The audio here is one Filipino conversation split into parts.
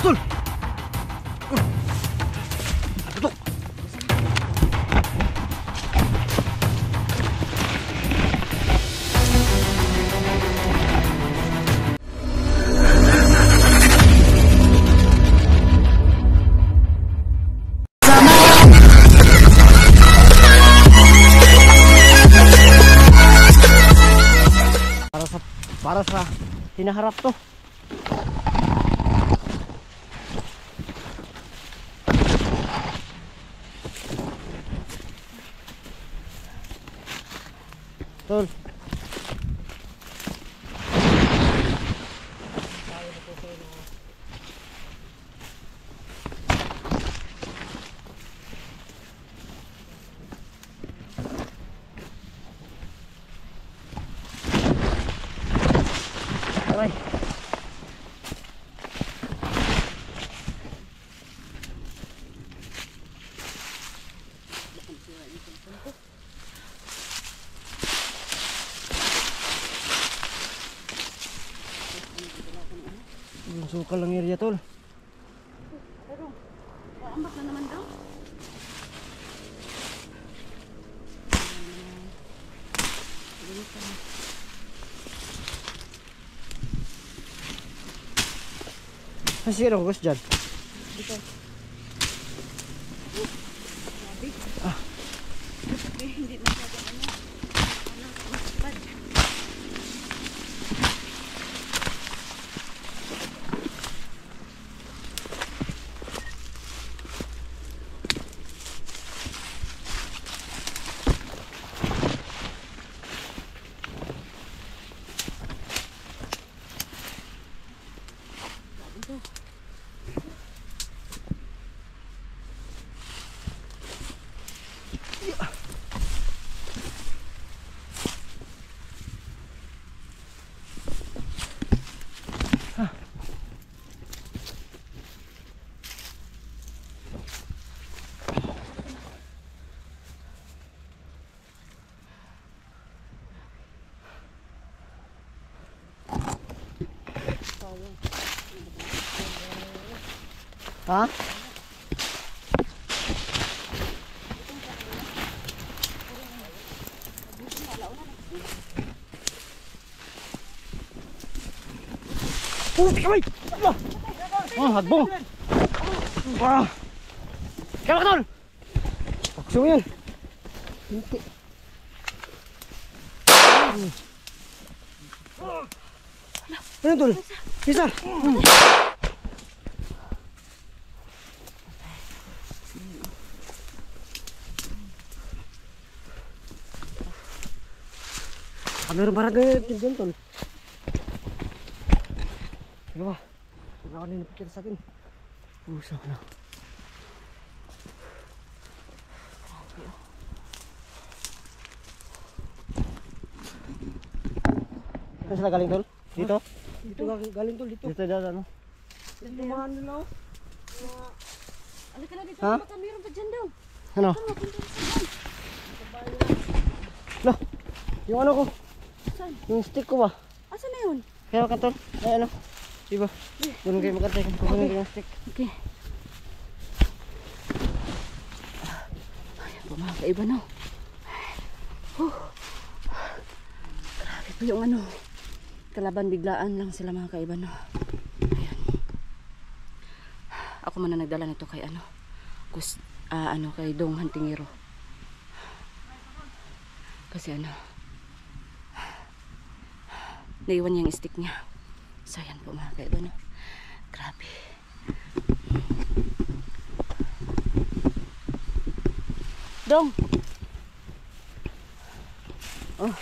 Tol! Tutok! Para sa hinaharap to. Tol. Aray. Sukal lang area tol. Pero, ambak na naman daw. Masih ada guys dyan. Dito. Ah. Hindi na siya ano. Maspad. Ha? Kamay! Hadbong! Kaya ka tol! Pakso yan! Hindi. Ano tol? Bisa! Meron parang ganyan dyan tol. Sige ba? Wala ka nilipit sa atin. Usap na. Saan sila galing tol? Dito? Dito galing tol dito. Dito dyan ano? Dito mga nila. Alika na dito. Ha? Baka meron pa dyan daw. Ano? Loh! Yung ano ko? Saan? Yung stick ko ba? Asan na yun? Kaya ka tol? Ay ano? Diba? Doon kayo makatay. Kukunin ko yung stick. Okay. Ayan po mga kaiba no. Grabe po yung ano. Kalaban biglaan lang sila mga kaiba no. Ayan. Ako man na nagdala nito kay ano. Kay Dong Hantingiro. Kasi ano. Naiwan niya yung stick niya. So yan po mga kaiba no. Grabe. Dong. Oh.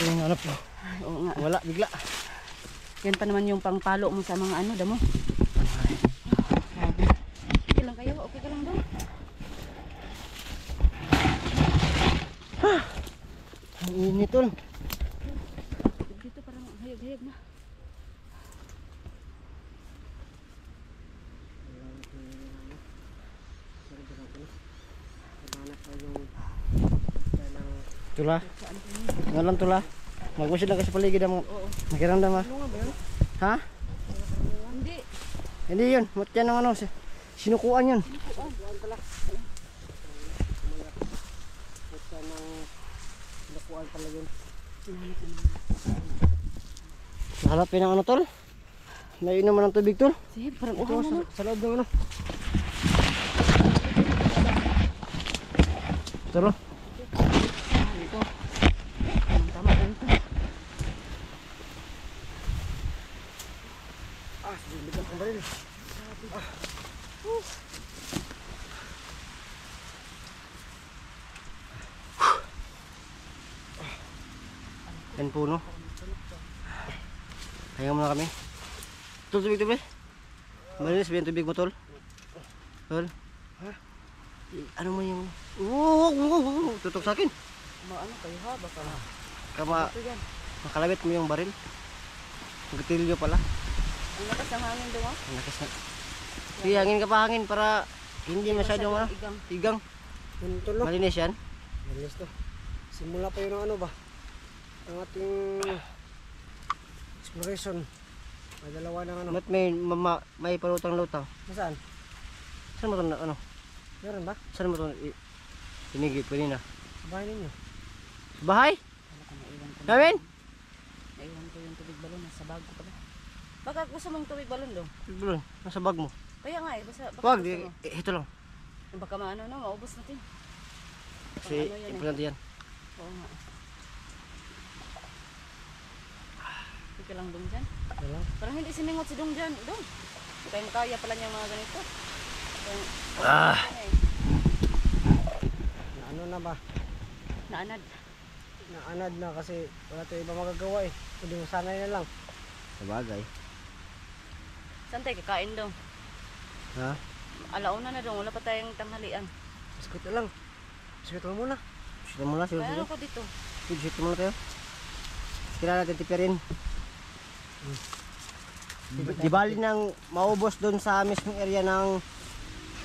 Yung hanap mo. Ay, oo nga. Wala bigla. Yan pa naman yung pangpalo mo sa mga ano damo. Grabe. Okay lang kayo? Okay ka lang Dong? Ang init tol. Dito parang hayag-hayag na. Tula. Ngalan tula. Magmusid lang kasi paligid mo. Nakiramdam ha? Ha? Hindi. Hindi yun. Mutya ng ano. Sinukuan yun. Sinukuan pala. Mutya ng sinukuan pala yun. Hanapin ng ano tol. May inuman ng tubig tol. Sige, parang Ito sa loob ng ano. Tara. Ito. Tama na ito. Bibigat ang baril. Yan puno. Kaya muna kami. Tol, tubig. Malinis ba yung tubig mo, tol? Tol? Ha? Ano mo yung... Tutok sa akin. Ano kayo ha? Baka Kama, ito yan. makalabit mo yung baril. Ang gatilyo pala. Ang lakas ng hangin doon ha? Ang lakas na. Sige, hangin ka pa hangin para hindi masyadong ano, igang. tigang. Yun tulo. Malinis yan. Malinis to. Simula pa yun ang ano ba? Ang ating exploration. May dalawa ng ano. Ba't may palutang-lutang? Nasaan? Saan mo ito na, ano? Meron ba? Saan mo ito pinigit ko nina? Sa bahay ninyo. Sa bahay? Baka naiwan ko. Namin? Naiwan ko yung tubig balon. Nasa bag ko pala. Baka gusto mong tubig balon doon? Bulon, nasa bag mo. Kaya nga eh. Baka Wag, gusto mo. ito lang. Baka maano na, maubos natin. Kasi Ano yan eh. importante yan. Oo nga. Ika lang dong dyan. Ito lang. Parang hindi siningot si dong dyan. Dong. Hindi kayo makaya pala niya mga ganito. Parang, Ah. eh. Na ano na ba? Naanad. Naanad na kasi wala tayo iba magagawa eh. Kundi masanay na lang. Sa bagay. Saan tayo kakain dong? Ha? Alauna na dong. Wala pa tayong tanghalian. Biskut na lang. Biskut lang muna. Sito mo na, sito Kaya mo. ano ko dito? Sito mo na tayo. Kailangan natin tipirin. Di bali nang maubos doon sa mismong area ng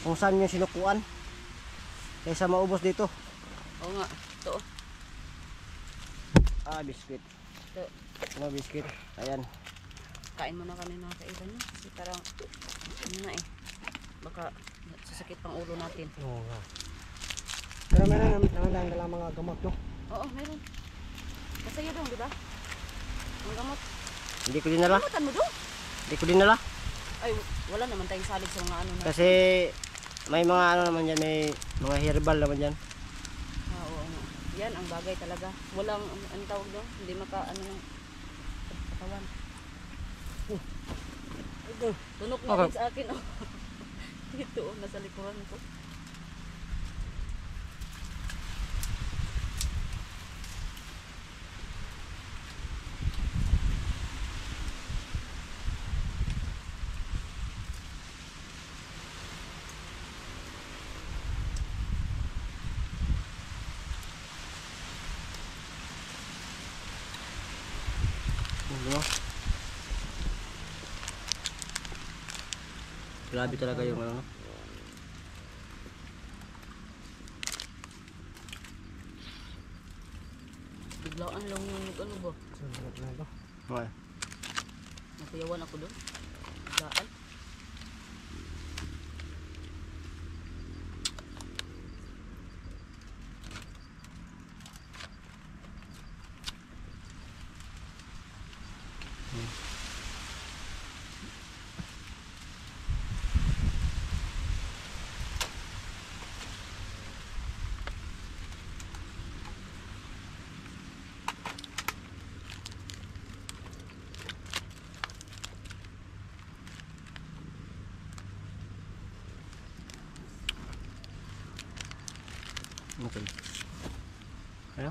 kung saan yung sinukuan. Kaysa maubos dito. Oo nga. Ito. Ah, biscuit. Ito. Ano biscuit? Ayan. Kain muna kami mga kaiban niyo. Kasi parang ano na eh. Baka sasakit pang ulo natin. Oo nga. Pero meron naman dalang mga gamot no? Oo, meron. Masaya dong, di ba? Ang gamot. Hindi ko dinala. Gamutan mo dong? Hindi ko dinala. Ay, wala naman tayong salig sa mga ano na. Kasi may mga ano naman dyan, may mga herbal naman dyan. Ah, oo, ano. Yan ang bagay talaga. Walang, ano tawag doon? Hindi maka, ano ng katawan. Ito. Tunok na Okay. din sa akin, oh. Dito, oh, nasa likuran ko. Ano? Grabe talaga yung ano. Biglaan lang yung ano ba? Sarap na ito. Okay. Nakuyawan ako doon. Biglaan. Okay. Ano?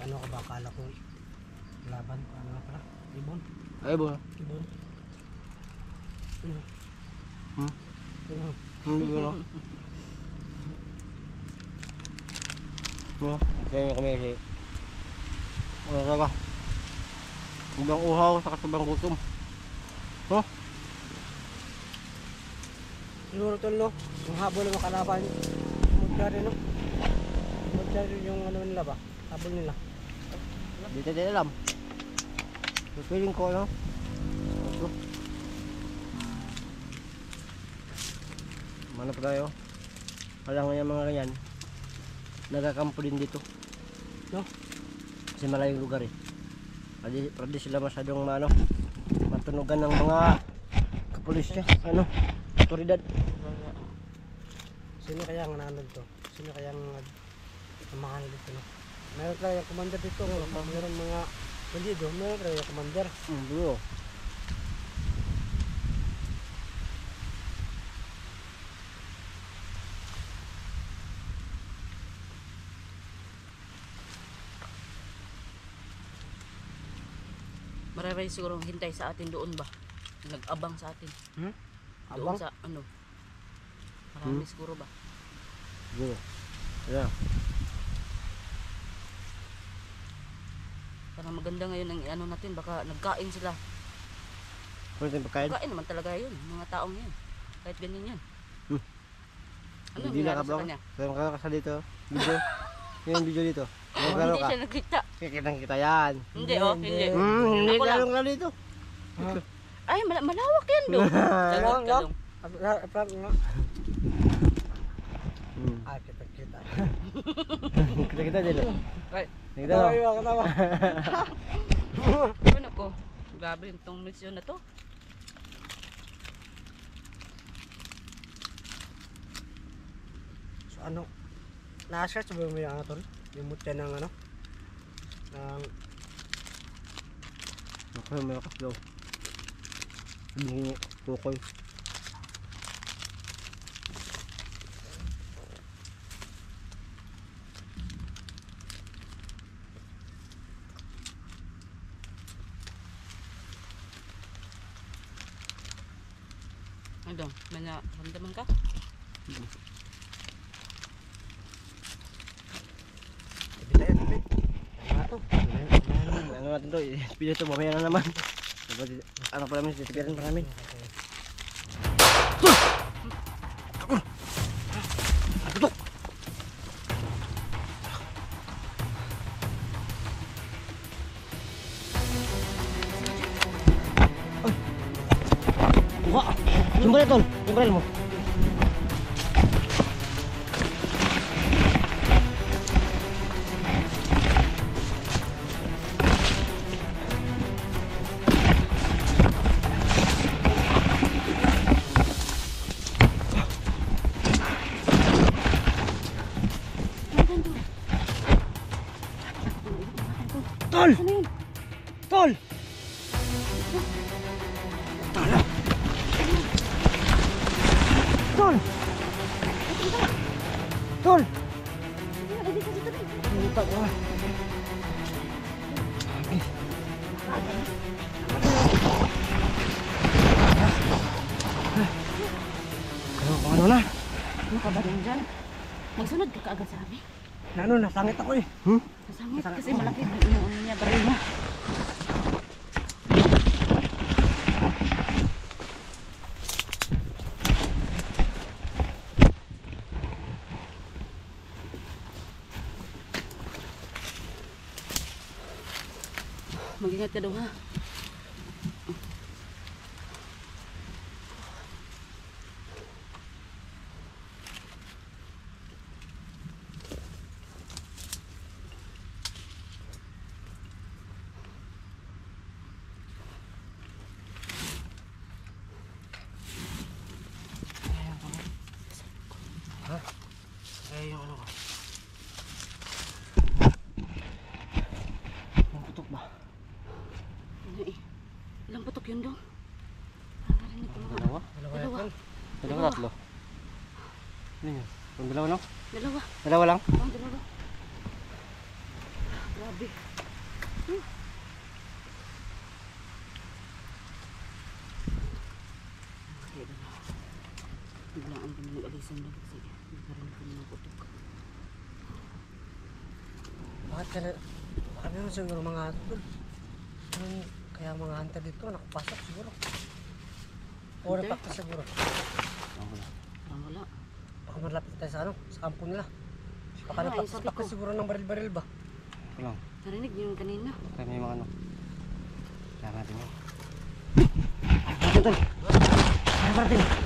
Ano ka ba? Akala ko laban. Ano ka pala? Ibon. Ay, bo. Ibon. Ano? Hmm? Ano? Hindi ko na. No, kaya kami kasi. Ano talaga? Ibang uhaw sa kasabang gutom. No? Siguro tol no? Yung habol ng kalaban. Mudya rin no? Mudya rin yung ano nila ba? Habol nila. Hindi tayo alam. Feeling ko, ano? Ito. ano pa tayo? Wala nga yung mga ganyan. Nagakampo din dito. No? Kasi malayong lugar eh. Pwede sila masyadong matunugan ng mga kapulis niya. Otoridad. Sino kaya ang nanod to? Sino kaya ang mahal dito, no? Meron talaga yung commander dito, meron mga bandido, meron talaga yung commander. Bro. Marami siguro hintay sa atin doon ba? Nag-abang sa atin. Abang? Doon sa Marami siguro ba? Bro. Yeah. Parang maganda ngayon ang natin, baka nagkain sila. Pwede tayong pagkain? Kain naman talaga yun, mga taong yan. Kahit ganyan yan. Ano Hindi nangyari sa nakabang. kanya? Kaya ka sa dito. Video. Yung video dito. Oh, Magkano hindi ka? siya nagkita. Kitang kita yan. Hindi, oh, hindi. Hindi Ako lang. ka dito. Ay, malawak yan doon. Sagot ka lang. Ah, kita. Kita dito. Ay, Kita mo. Katawa. ano ko? Grabe itong misyon na to. So ano? Na-search ba mo yung tol? Yung mutya ng ng Ako may kaslaw. Hindi tukoy. Ano? May naramdaman ka? Ano natin to? Video to mamaya na naman. Ano pa namin? Sisipirin pa namin. Wah! Sumber tol! Sumber mo! Tol! Ano yun? Tol! Tol! Tol! Puta ka. Ano na? Ano ka ba rin dyan? Magsunod ka kaagad sa amin. Nasangit ako eh. Masangit kasi malaki yung niya baril mo. Mag-ingat ka daw ha. Eh, yung ano ko. Yung putok ba? Ano eh? Ilang putok yun dong? Narinig ko mga. Dalawa? Dalawa. Dalawa, tatlo. Ano yun? Yung dalawa lang? Dalawa. Dalawa lang? Oh, dalawa. Grabe. Biglaan kami nag-alisan na kasi nagkaroon kami ng putok. Bakit mo siguro mga tol? Kaya mga hunter dito nakapasok siguro. O Hunter? napakta siguro. Parang wala. Baka malapit tayo sa sa kampo nila. Baka Ay, sabi napakta ko. siguro ng baril-baril ba? Ito lang. Narinig niyo yung kanina. Kaya may mga ano. Kaya natin yun. Ay, tol! Kaya natin!